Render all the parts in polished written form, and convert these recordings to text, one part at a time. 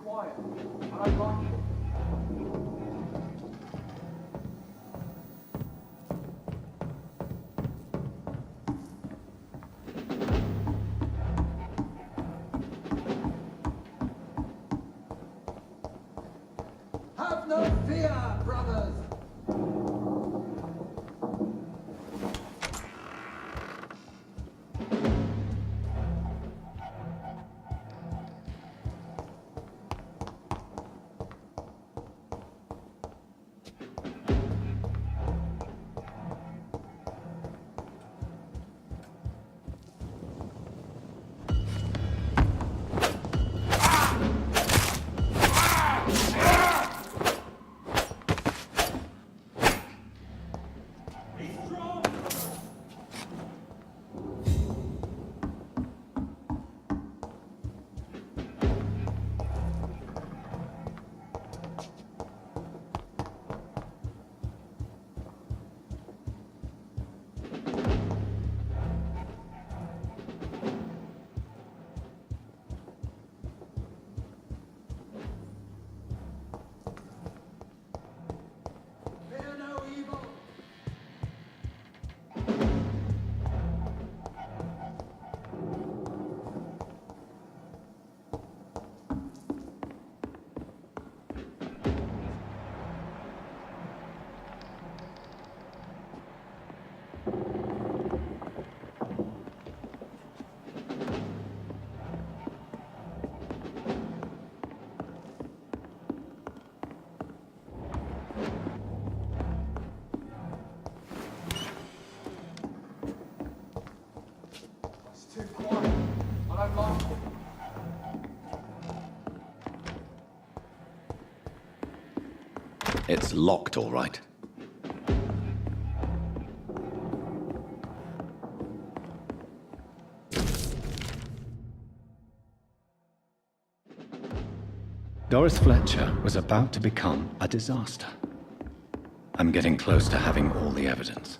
quiet. I don't like it. Have no fear, brothers! It's locked, all right. Doris Fletcher was about to become a disaster. I'm getting close to having all the evidence.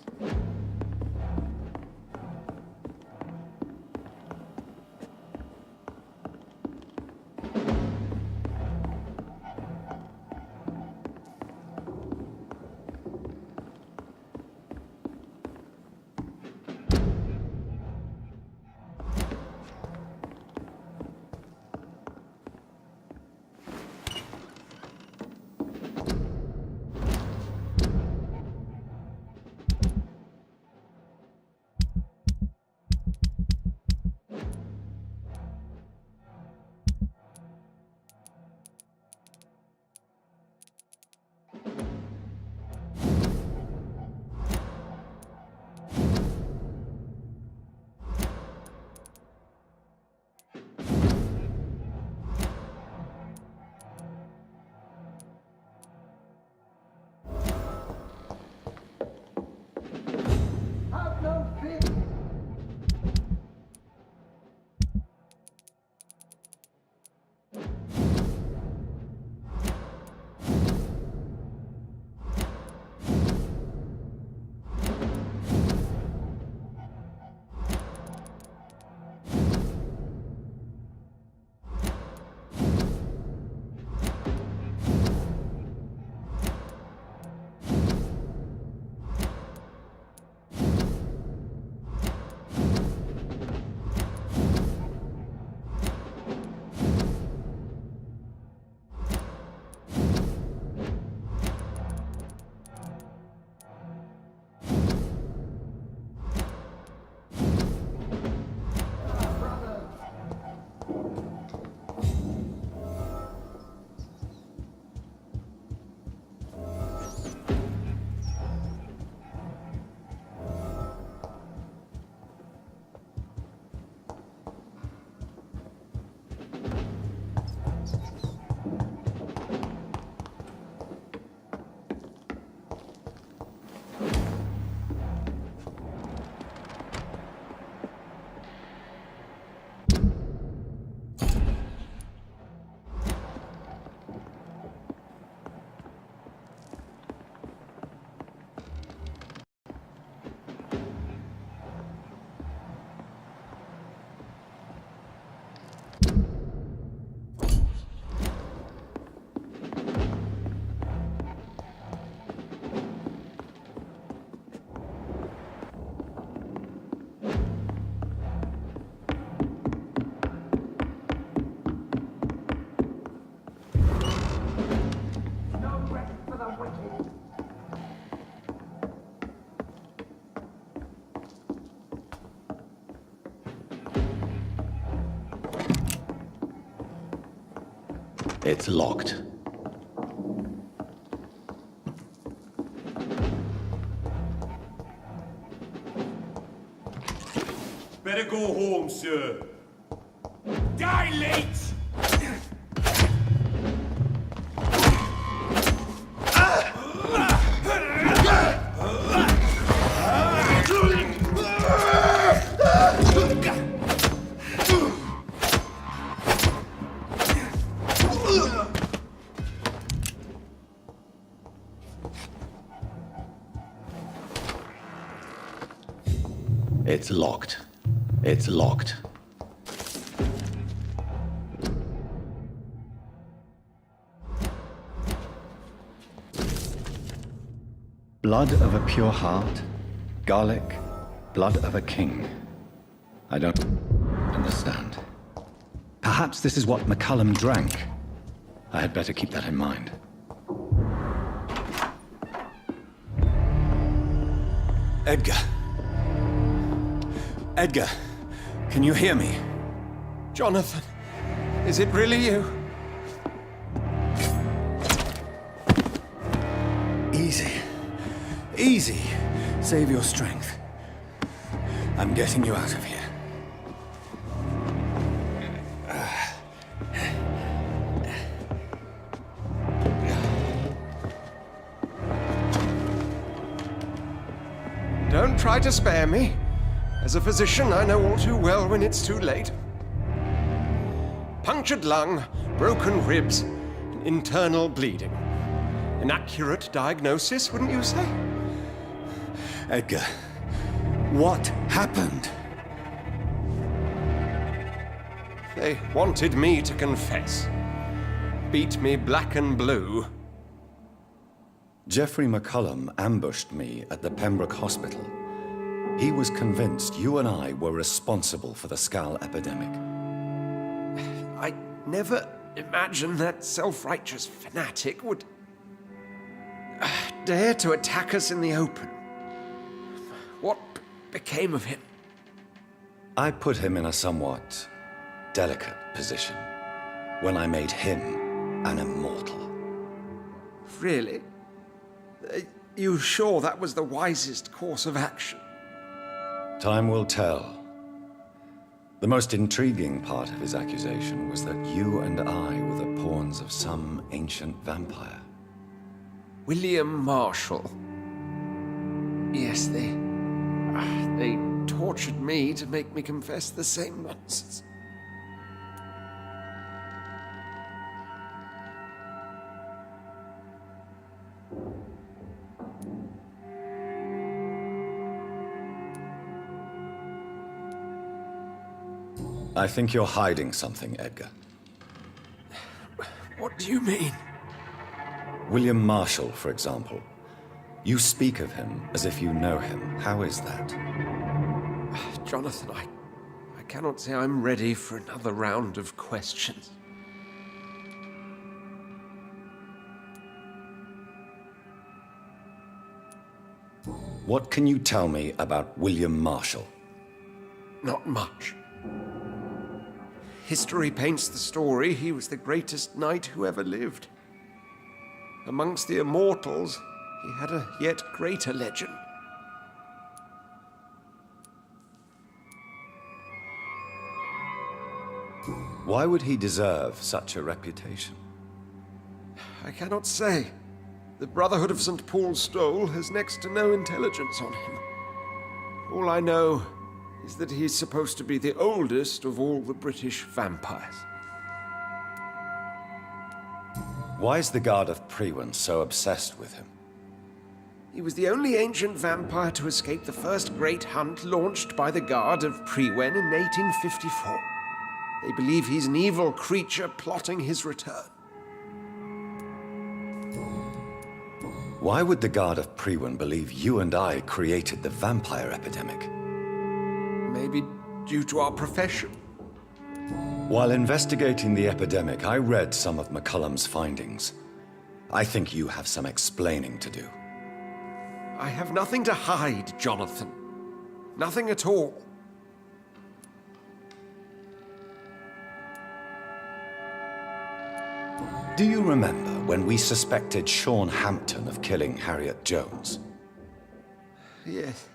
It's locked. Better go home, sir. Dilate! It's locked. It's locked. Blood of a pure heart, garlic, blood of a king. I don't understand. Perhaps this is what McCullum drank. I had better keep that in mind. Edgar. Edgar, can you hear me? Jوناثان, is it really you? Easy. Easy. Save your strength. I'm getting you out of here. Don't try to spare me. As a physician, I know all too well when it's too late. Punctured lung, broken ribs, and internal bleeding. An accurate diagnosis, wouldn't you say? Edgar, what happened? They wanted me to confess. Beat me black and blue. Jeffrey McCullum ambushed me at the Pembroke Hospital. He was convinced you and I were responsible for the Skal epidemic. I never imagined that self-righteous fanatic would dare to attack us in the open. What became of him? I put him in a somewhat delicate position when I made him an immortal. Really? You sure that was the wisest course of action? Time will tell. The most intriguing part of his accusation was that you and I were the pawns of some ancient vampire. William Marshall. Yes, they tortured me to make me confess the same nonsense. I think you're hiding something, Edgar. What do you mean? William Marshall, for example. You speak of him as if you know him. How is that? Jوناثان, I cannot say I'm ready for another round of questions. What can you tell me about William Marshall? Not much. History paints the story he was the greatest knight who ever lived. Amongst the immortals, he had a yet greater legend. Why would he deserve such a reputation? I cannot say. The Brotherhood of St. Paul's Stole has next to no intelligence on him. All I know is that he's supposed to be the oldest of all the British vampires. Why is the Guard of Priwen so obsessed with him? He was the only ancient vampire to escape the first great hunt launched by the Guard of Priwen in 1854. They believe he's an evil creature plotting his return. Why would the Guard of Priwen believe you and I created the vampire epidemic? Maybe due to our profession. While investigating the epidemic, I read some of McCullum's findings. I think you have some explaining to do. I have nothing to hide, Jوناثان. Nothing at all. Do you remember when we suspected Sean Hampton of killing Harriet Jones? Yes.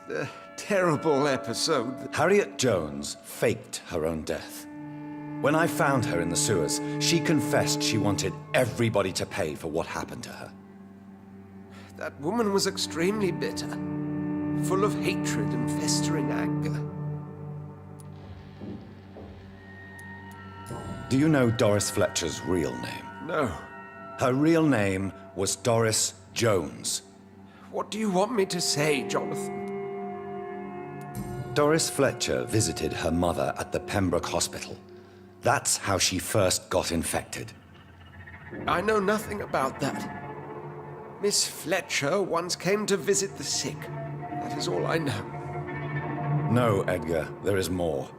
The terrible episode. Harriet Jones faked her own death. When I found her in the sewers, she confessed she wanted everybody to pay for what happened to her. That woman was extremely bitter, full of hatred and festering anger. Do you know Doris Fletcher's real name? No. Her real name was Doris Jones. What do you want me to say, Jonathan? Doris Fletcher visited her mother at the Pembroke Hospital. That's how she first got infected. I know nothing about that. Miss Fletcher once came to visit the sick. That is all I know. No, Edgar, there is more.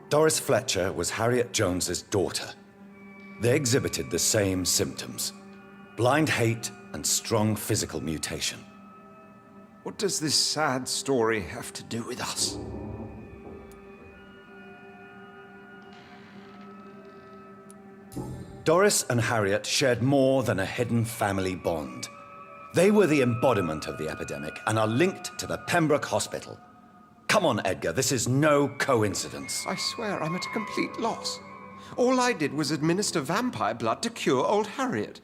Doris Fletcher was Harriet Jones's daughter. They exhibited the same symptoms: blind hate and strong physical mutation. What does this sad story have to do with us? Doris and Harriet shared more than a hidden family bond. They were the embodiment of the epidemic and are linked to the Pembroke Hospital. Come on, Edgar, this is no coincidence. I swear I'm at a complete loss. All I did was administer vampire blood to cure old Harriet.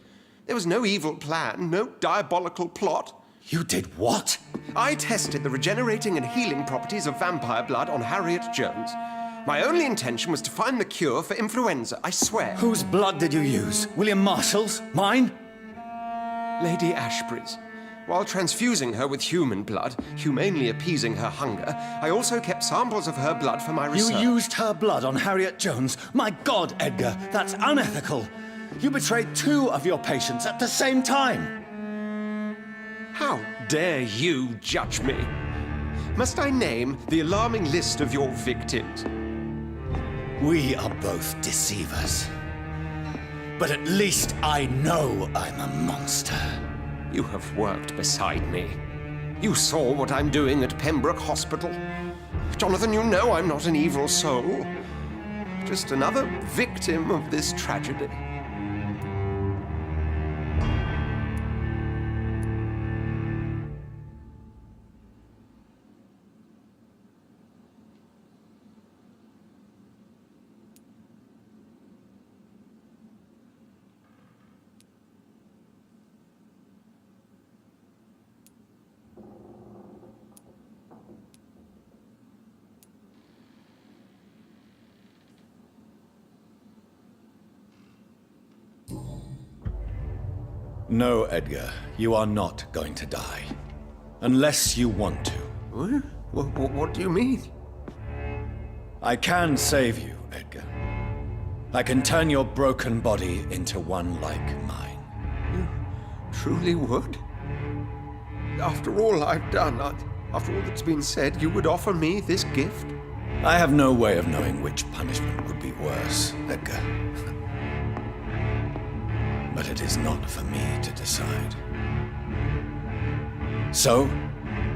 There was no evil plan, no diabolical plot. You did what? I tested the regenerating and healing properties of vampire blood on Harriet Jones. My only intention was to find the cure for influenza, I swear. Whose blood did you use? William Marshall's? Mine? Lady Ashbury's. While transfusing her with human blood, humanely appeasing her hunger, I also kept samples of her blood for my research. You used her blood on Harriet Jones? My God, Edgar, that's unethical. You betrayed two of your patients at the same time. How dare you judge me? Must I name the alarming list of your victims? We are both deceivers. But at least I know I'm a monster. You have worked beside me. You saw what I'm doing at Pembroke Hospital. Jonathan, you know I'm not an evil soul. Just another victim of this tragedy. No, Edgar, you are not going to die. Unless you want to. What do you mean? I can save you, Edgar. I can turn your broken body into one like mine. You truly would? After all I've done, after all that's been said, you would offer me this gift? I have no way of knowing which punishment would be worse, Edgar. But it is not for me to decide. So?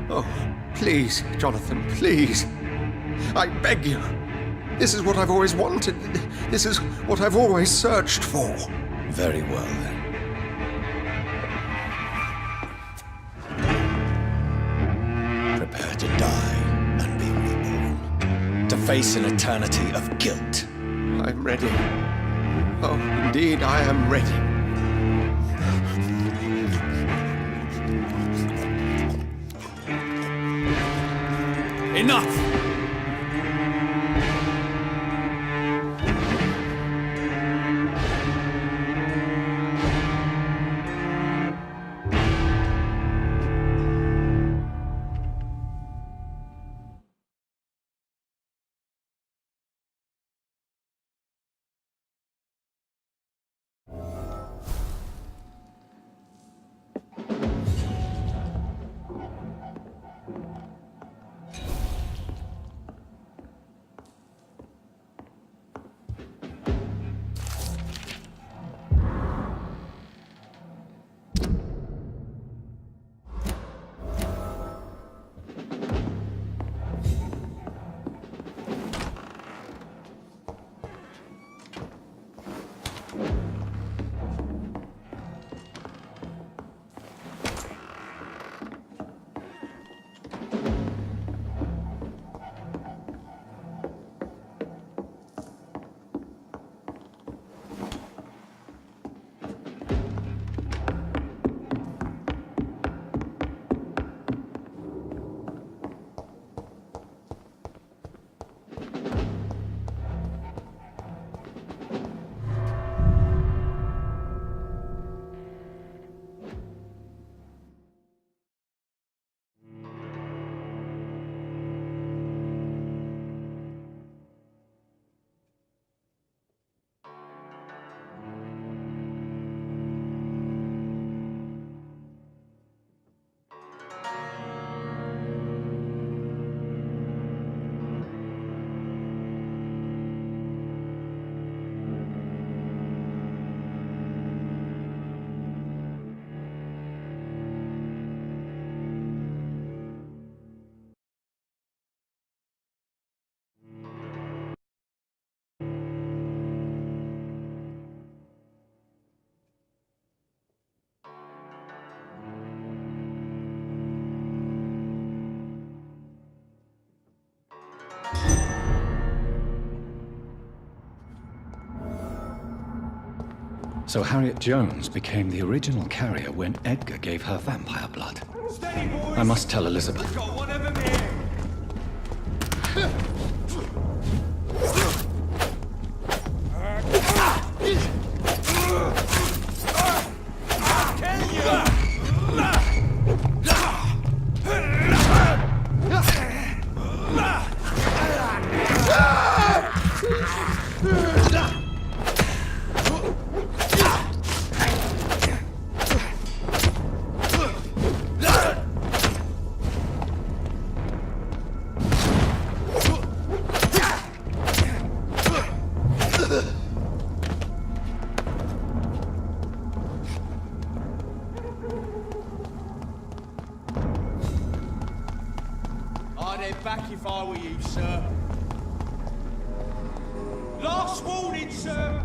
Oh, please, Jonathan, please. I beg you. This is what I've always wanted. This is what I've always searched for. Very well, then. Prepare to die and be reborn. To face an eternity of guilt. I'm ready. Oh, indeed, I am ready. Enough! So Harriet Jones became the original carrier when Edgar gave her vampire blood. Steady, boys! I must tell Elizabeth. Got one of them here! I'd head back if I were you, sir. Last warning, sir!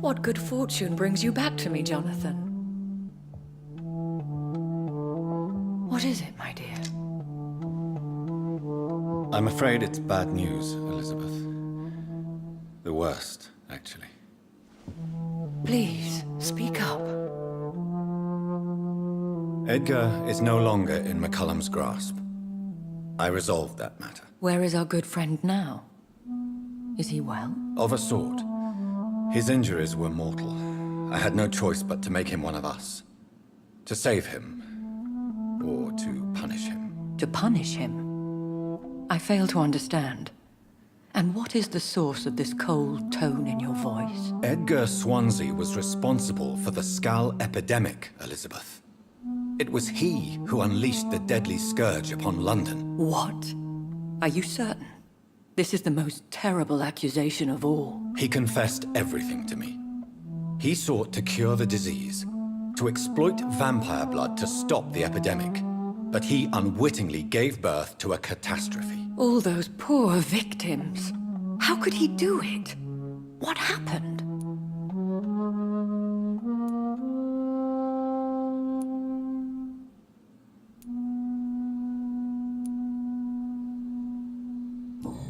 What good fortune brings you back to me, Jonathan? What is it, my dear? I'm afraid it's bad news, Elizabeth. The worst, actually. Please, speak up. Edgar is no longer in McCullum's grasp. I resolved that matter. Where is our good friend now? Is he well? Of a sort. His injuries were mortal. I had no choice but to make him one of us. To save him. Or to punish him. To punish him? I fail to understand. And what is the source of this cold tone in your voice? Edgar Swansea was responsible for the Skull epidemic, Elizabeth. It was he who unleashed the deadly scourge upon London. What? Are you certain? This is the most terrible accusation of all. He confessed everything to me. He sought to cure the disease, to exploit vampire blood to stop the epidemic. But he unwittingly gave birth to a catastrophe. All those poor victims. How could he do it? What happened?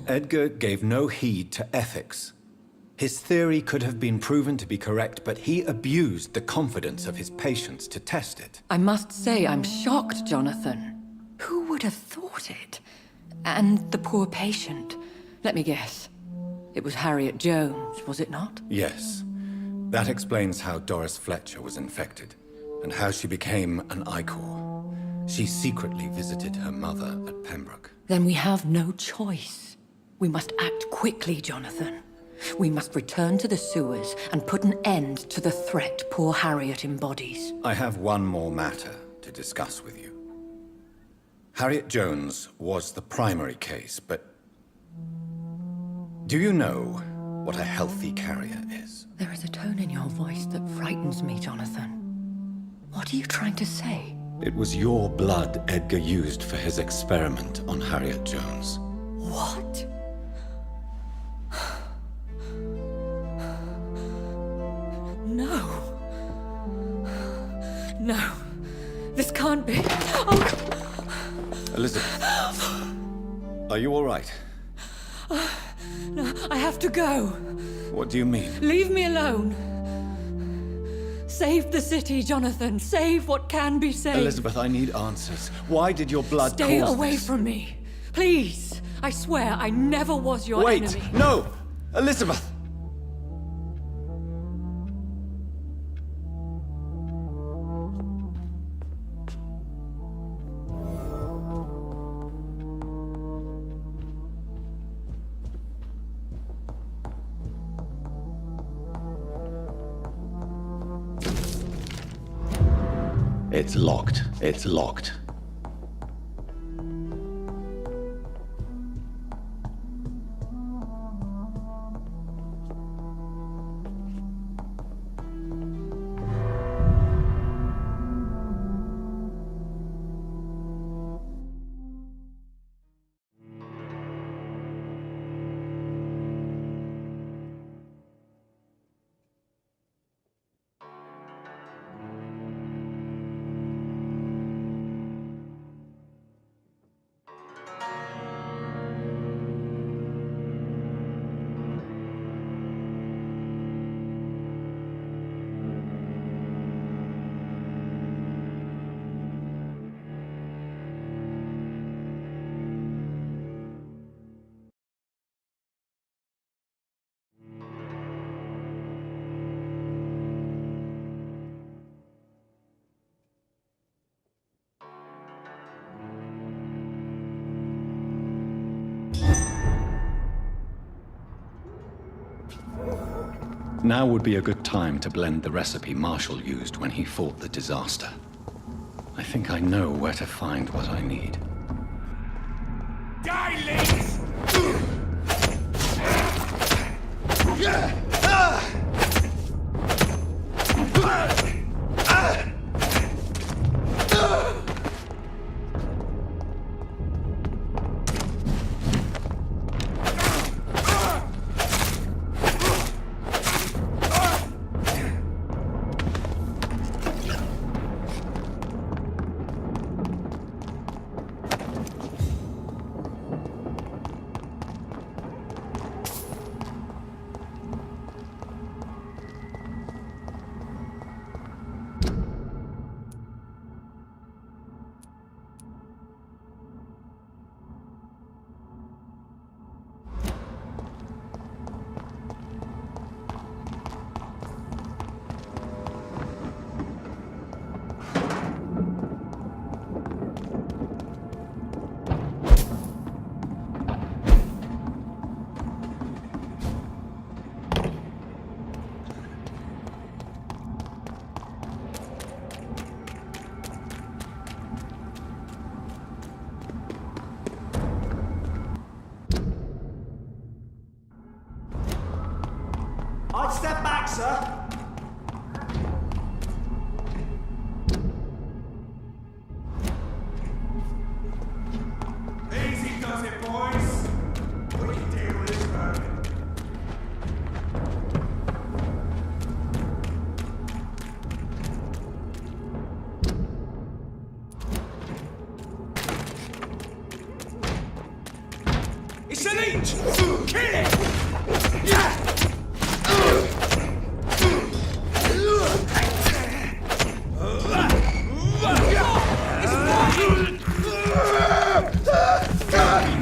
Edgar gave no heed to ethics. His theory could have been proven to be correct, but he abused the confidence of his patients to test it. I must say I'm shocked, Jonathan. Who would have thought it? And the poor patient. Let me guess. It was Harriet Jones, was it not? Yes. That explains how Doris Fletcher was infected, and how she became an Ichor. She secretly visited her mother at Pembroke. Then we have no choice. We must act quickly, Jonathan. We must return to the sewers and put an end to the threat poor Harriet embodies. I have one more matter to discuss with you. Harriet Jones was the primary case, but do you know what a healthy carrier is? There is a tone in your voice that frightens me, Jonathan. What are you trying to say? It was your blood Edgar used for his experiment on Harriet Jones. What? No. No. This can't be. Oh. Elizabeth, are you all right? No, I have to go. What do you mean? Leave me alone. Save the city, Jonathan. Save what can be saved. Elizabeth, I need answers. Why did your blood Stay cause away this? from me. Please. I swear I never was your Wait! enemy. No! Elizabeth! It's locked. It's locked. Now would be a good time to blend the recipe Marshall used when he fought the disaster. I think I know where to find what I need. I'd step back, sir. Easy does it, boys. We can deal with this burden. It's an leech! Kill it! Yeah!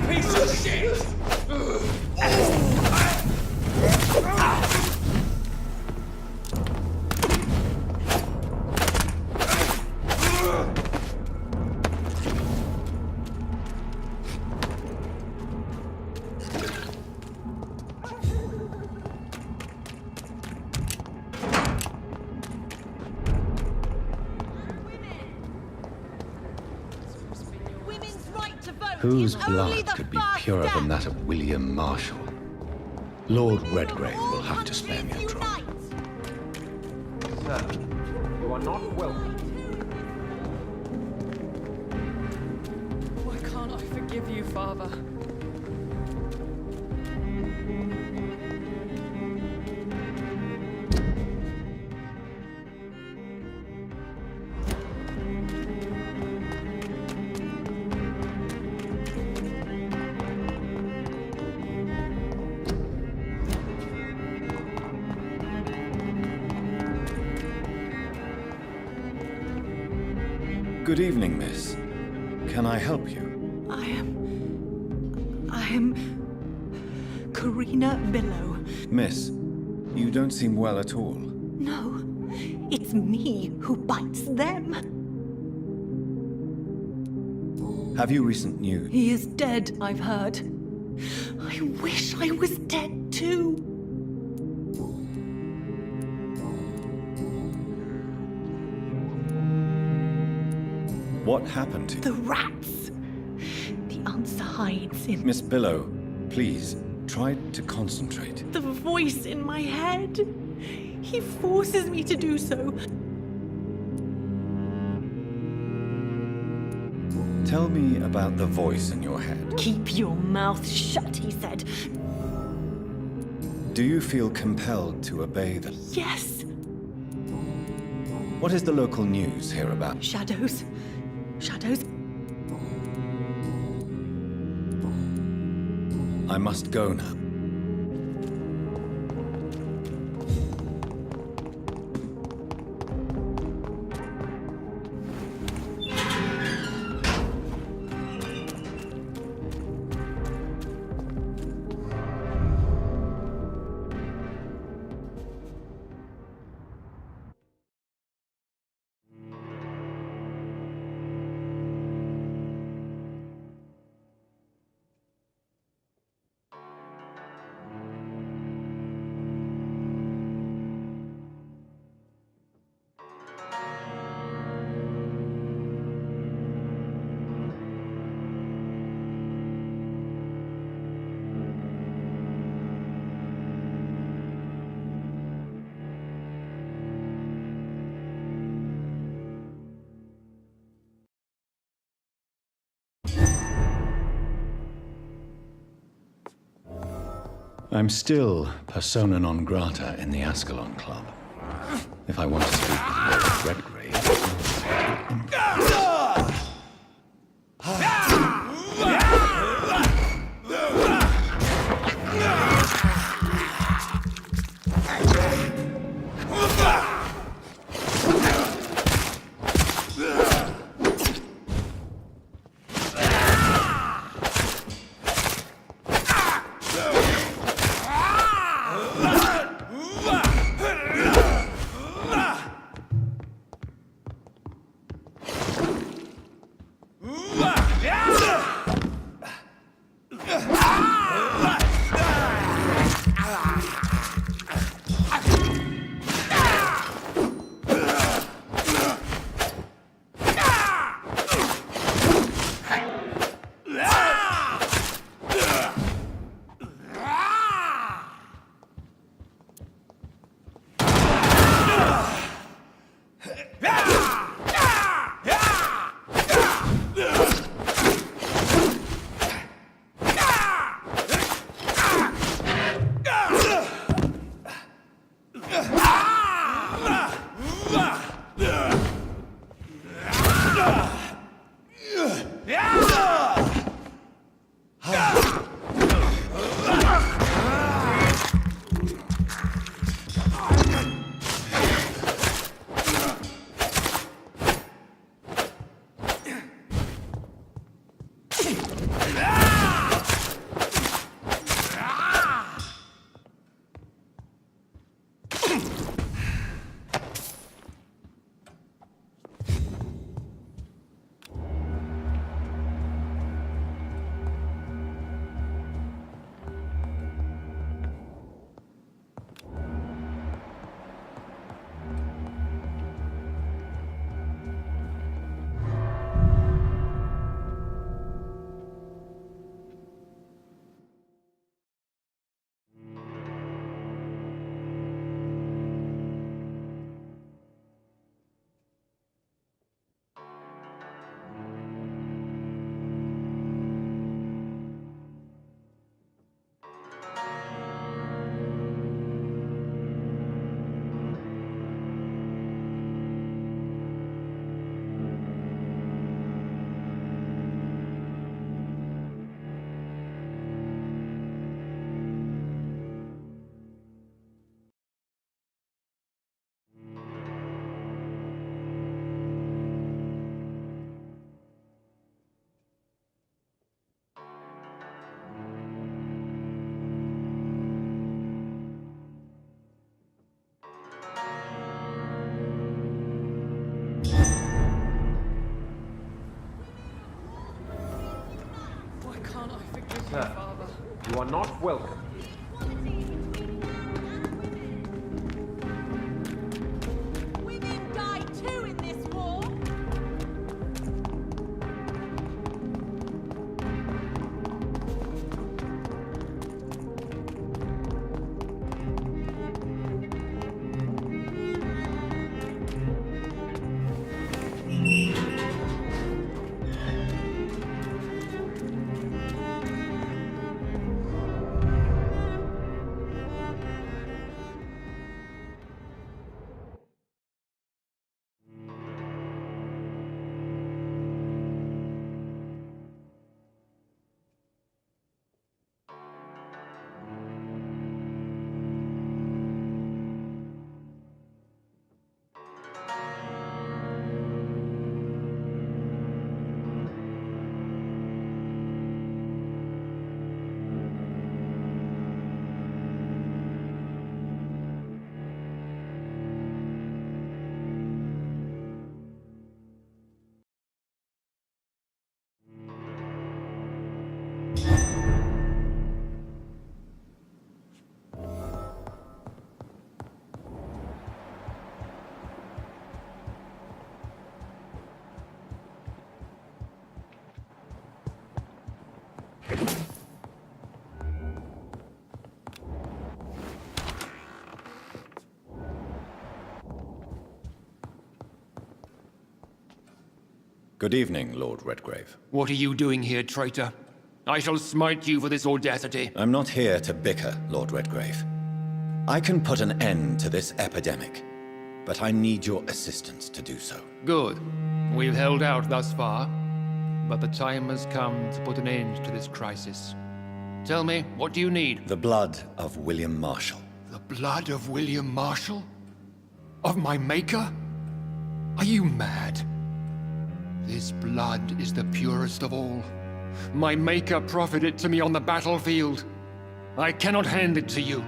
Piece of shit! Whose blood could be purer than that of William Marshall? Lord Redgrave will have to spare me a drop. Sir, you are not welcome. Why can't I forgive you, Father? Good evening, miss. Can I help you? I am Karina Billow. Miss, you don't seem well at all. No, it's me who bites them. Have you recent news? He is dead, I've heard. I wish I was dead too. What happened to you? The rats. The answer hides in Miss Billow, please, try to concentrate. the voice in my head. He forces me to do so. Tell me about the voice in your head. Keep your mouth shut, he said. Do you feel compelled to obey the... Yes. What is the local news here about? Shadows. Shadows. I must go now. I'm still persona non grata in the Ascalon Club. If I want to speak with Lord Redgrave, Sir, you are not welcome. Women die too in this war. Good evening, Lord Redgrave. What are you doing here, traitor? I shall smite you for this audacity. I'm not here to bicker, Lord Redgrave. I can put an end to this epidemic, but I need your assistance to do so. Good. We've held out thus far, but the time has come to put an end to this crisis. Tell me, what do you need? The blood of William Marshall. The blood of William Marshall? Of my maker? Are you mad? This blood is the purest of all. My maker proffered it to me on the battlefield. I cannot hand it to you.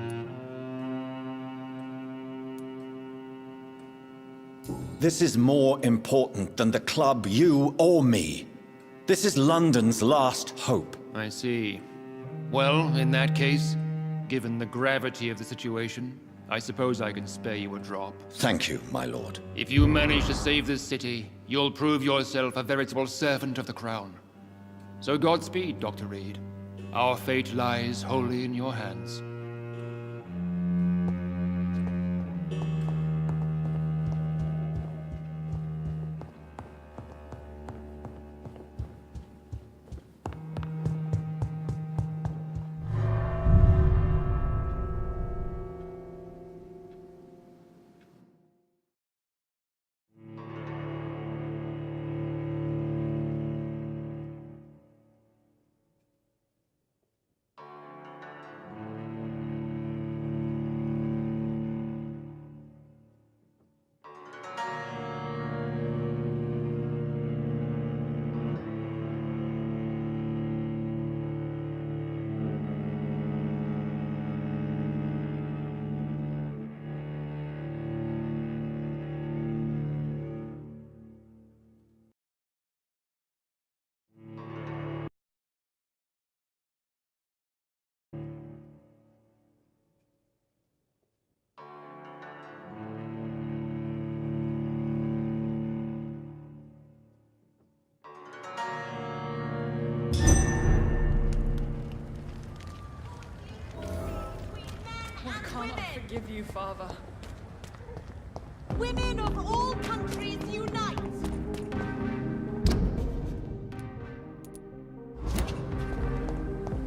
This is more important than the club, you or me. This is London's last hope. I see. Well, in that case, given the gravity of the situation, I suppose I can spare you a drop. Thank you, my lord. If you manage to save this city, you'll prove yourself a veritable servant of the crown. So Godspeed, Dr. Reed. Our fate lies wholly in your hands. Forgive you, Father. Women of all countries unite!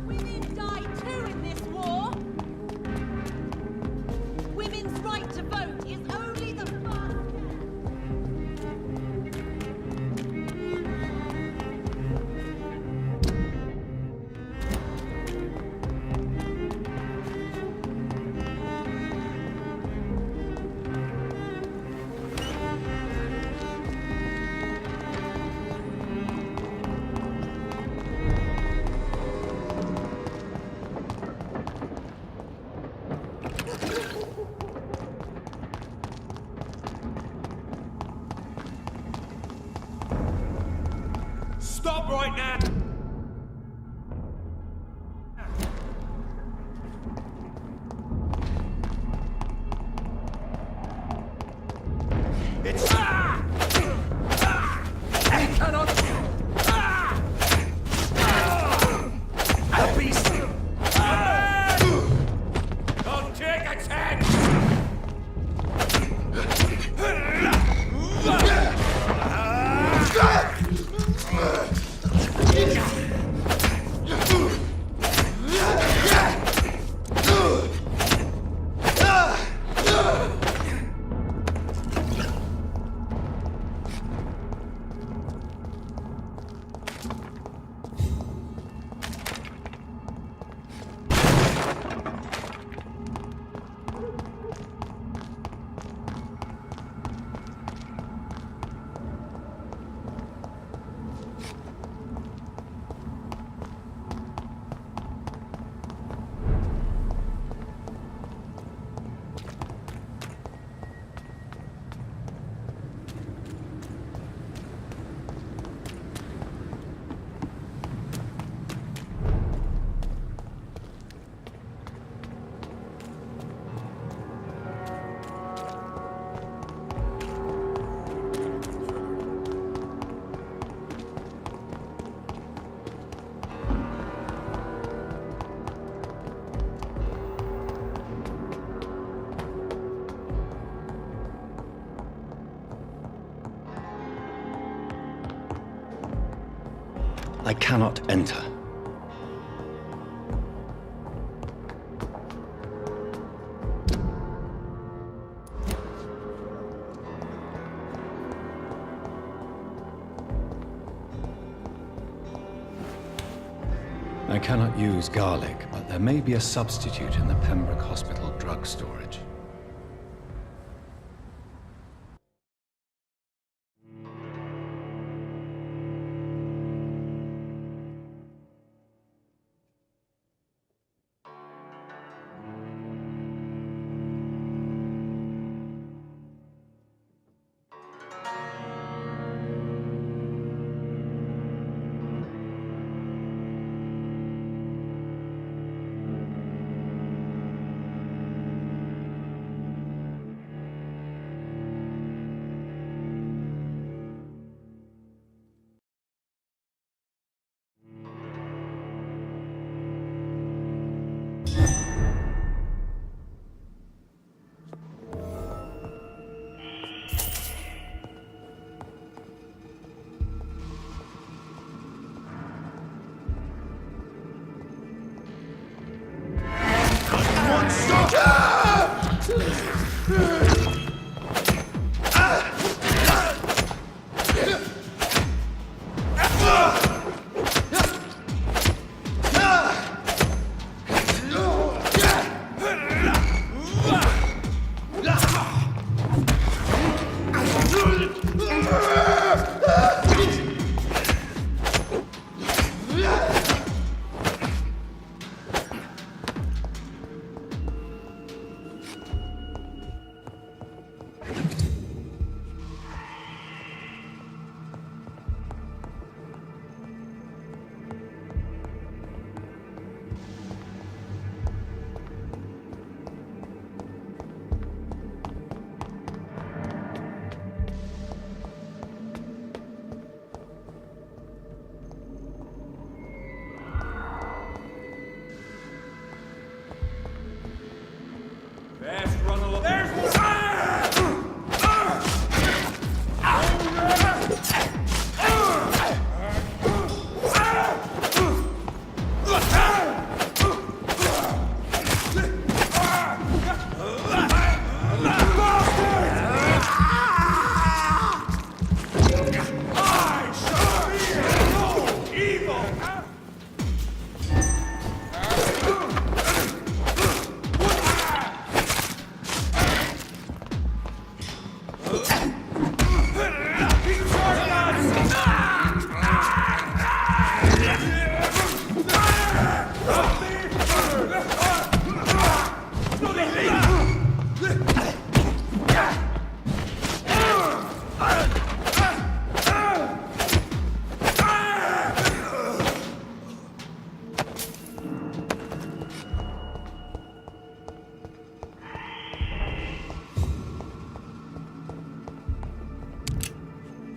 Women die too in this war! Women's right to vote is only the first Stop right now! It's... I cannot. A beast! Don't take a chance! I cannot enter. I cannot use garlic, but there may be a substitute in the Pembroke Hospital drug storage.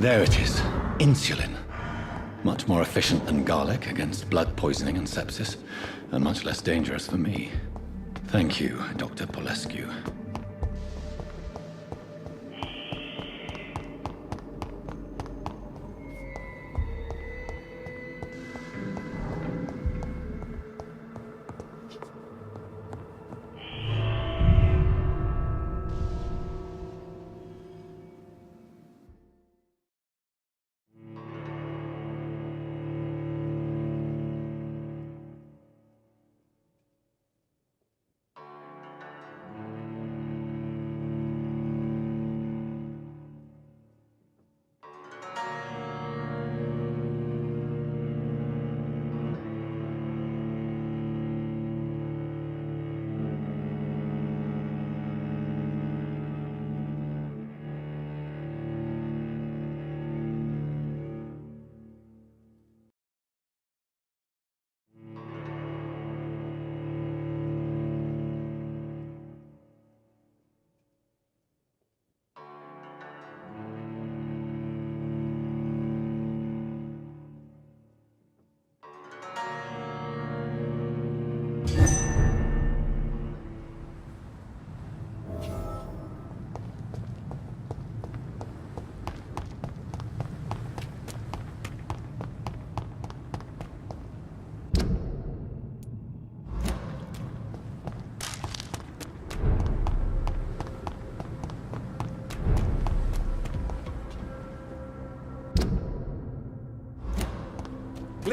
There it is. Insulin. Much more efficient than garlic against blood poisoning and sepsis, and much less dangerous for me. Thank you, Dr. Polescu.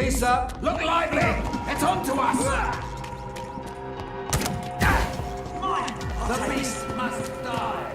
Please, sir, look lively! It's on to us! The beast must die!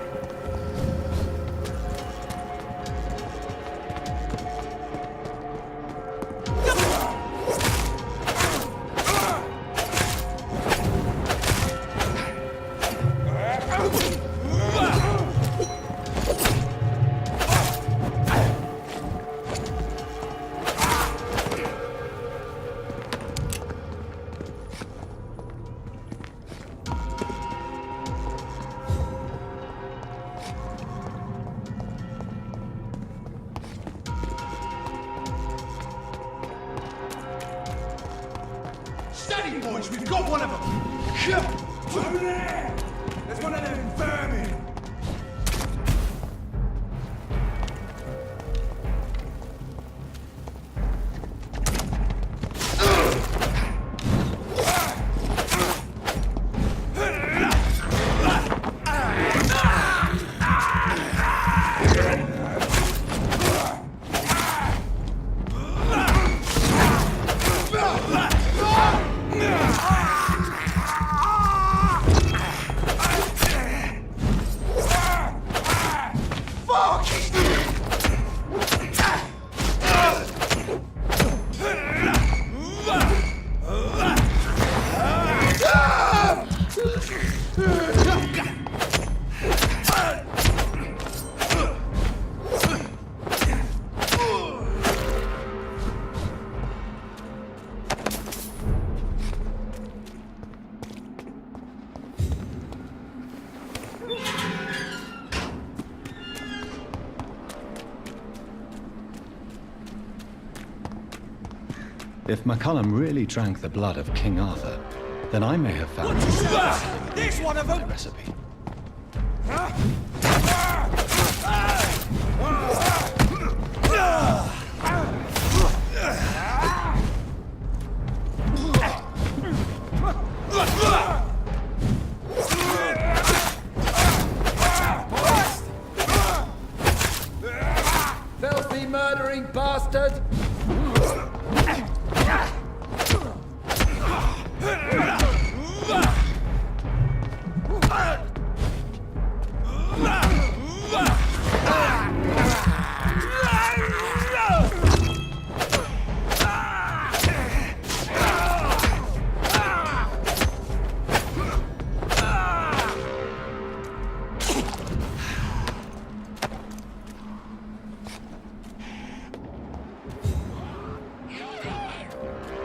Steady, boys, we've got one of them! Over there! There's one of them vermin! If McCullum really drank the blood of King Arthur, then I may have found There's one of them! the recipe. Filthy murdering bastard!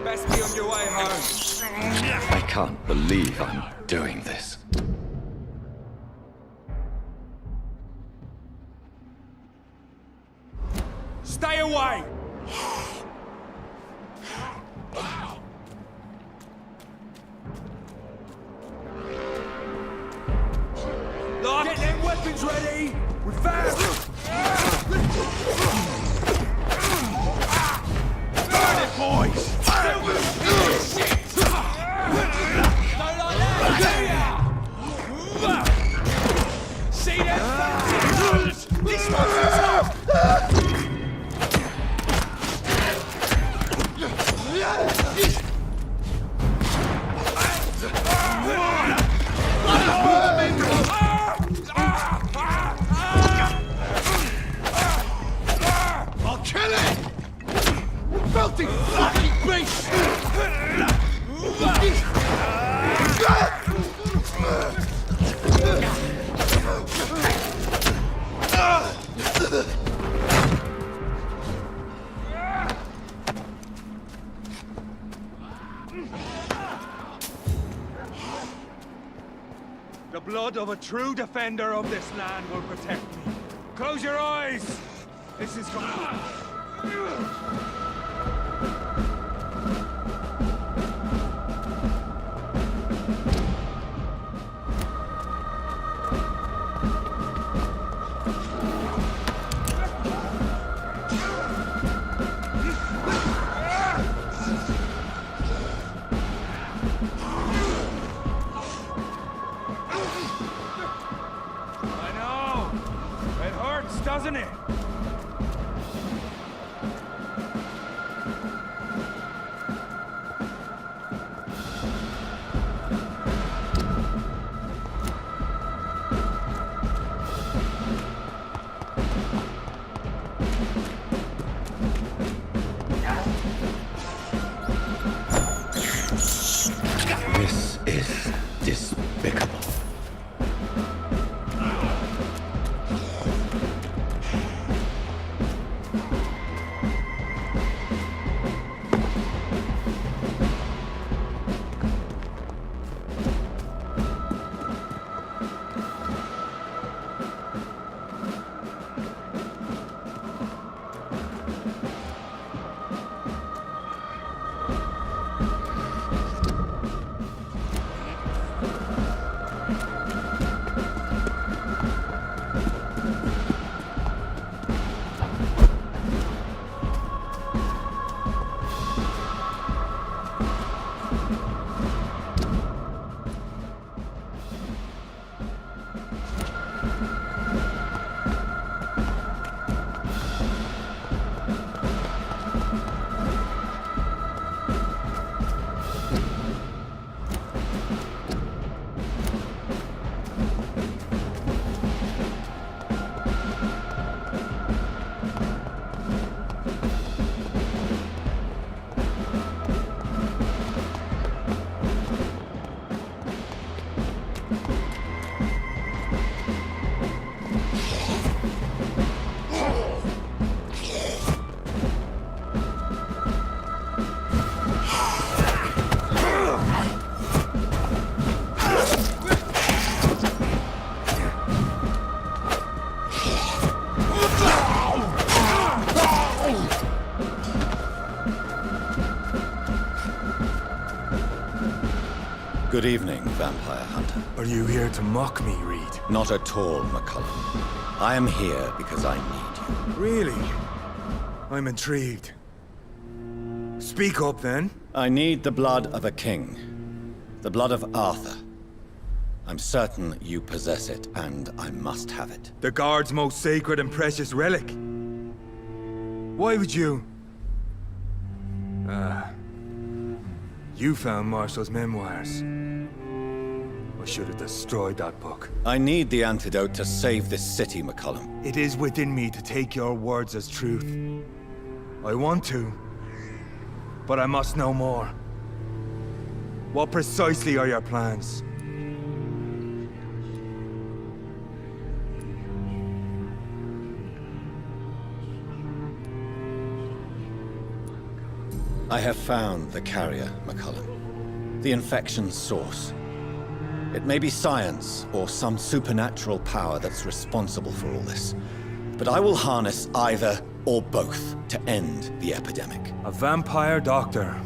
Best be on your way home. I can't believe I'm doing this. Stay away! Get them weapons ready! We found! Burn it, boys! See them fancy guns? This one's I'll kill it! Filthy fucking beast! The blood of a true defender of this land will protect me. Close your eyes! This is going. Doesn't it? Good evening, Vampire Hunter. Are you here to mock me, Reed? Not at all, McCullum. I am here because I need you. Really? I'm intrigued. Speak up, then. I need the blood of a king. The blood of Arthur. I'm certain you possess it, and I must have it. The Guard's most sacred and precious relic. Why would you? You found Marshall's memoirs. I should have destroyed that book. I need the antidote to save this city, McCullum. It is within me to take your words as truth. I want to, but I must know more. What precisely are your plans? I have found the carrier, McCullum. The infection's source. It may be science or some supernatural power that's responsible for all this. But I will harness either or both to end the epidemic. A vampire doctor.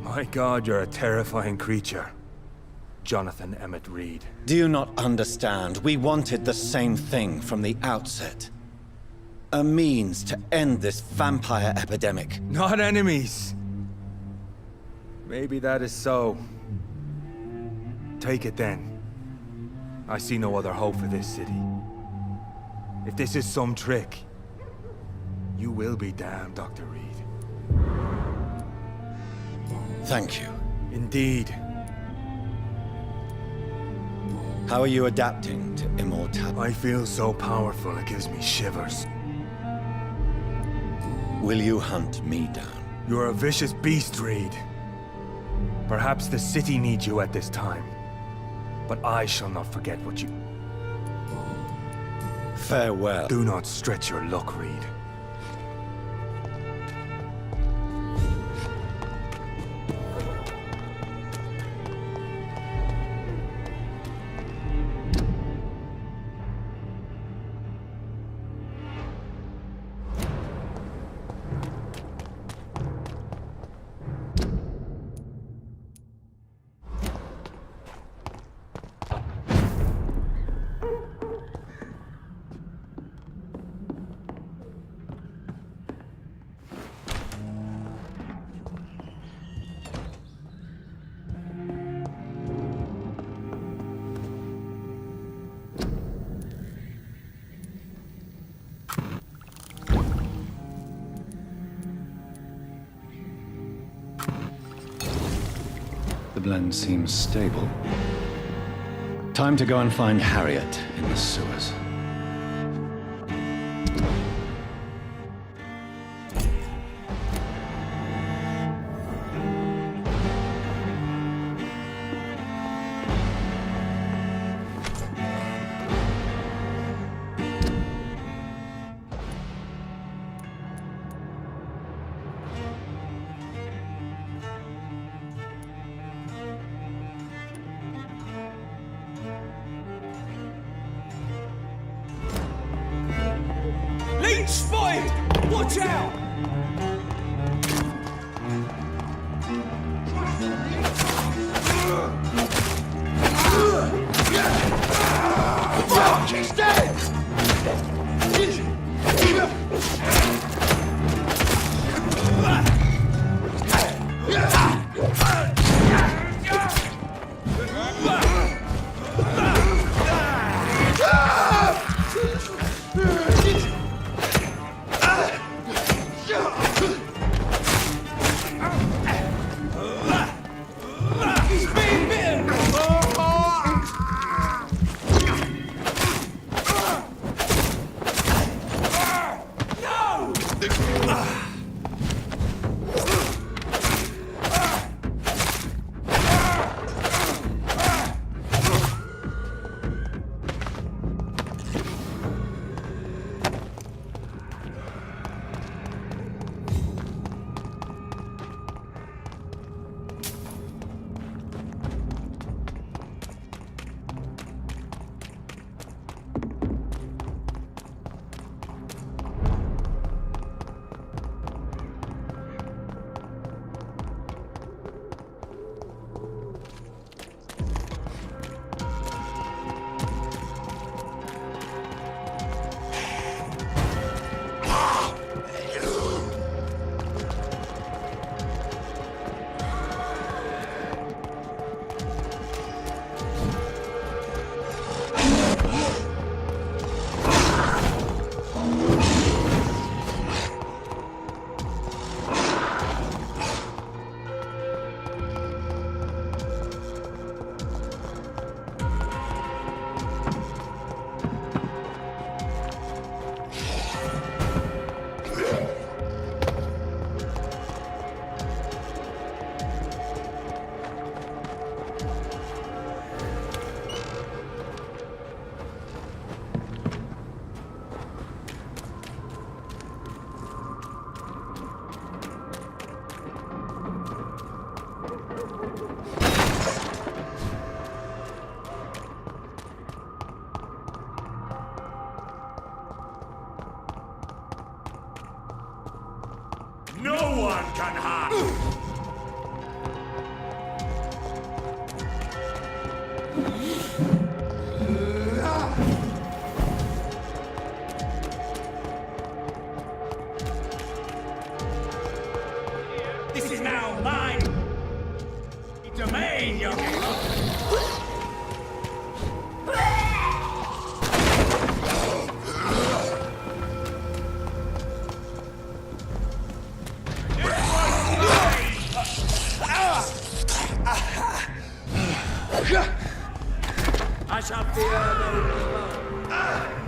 My God, you're a terrifying creature. Jonathan Emmett Reed. Do you not understand? We wanted the same thing from the outset. A means to end this vampire epidemic. Not enemies. Maybe that is so. Take it then. I see no other hope for this city. If this is some trick, you will be damned, Dr. Reed. Thank you. Indeed. How are you adapting to immortality? I feel so powerful it gives me shivers. Will you hunt me down? You're a vicious beast, Reed. Perhaps the city needs you at this time. But I shall not forget what you... Farewell. Do not stretch your luck, Reed. The blend seems stable. Time to go and find Harriet in the sewers. Leech spotted! Watch out! Fuck! He's dead! No one can harm you. This is now mine. Domain, young I shall fear no evil.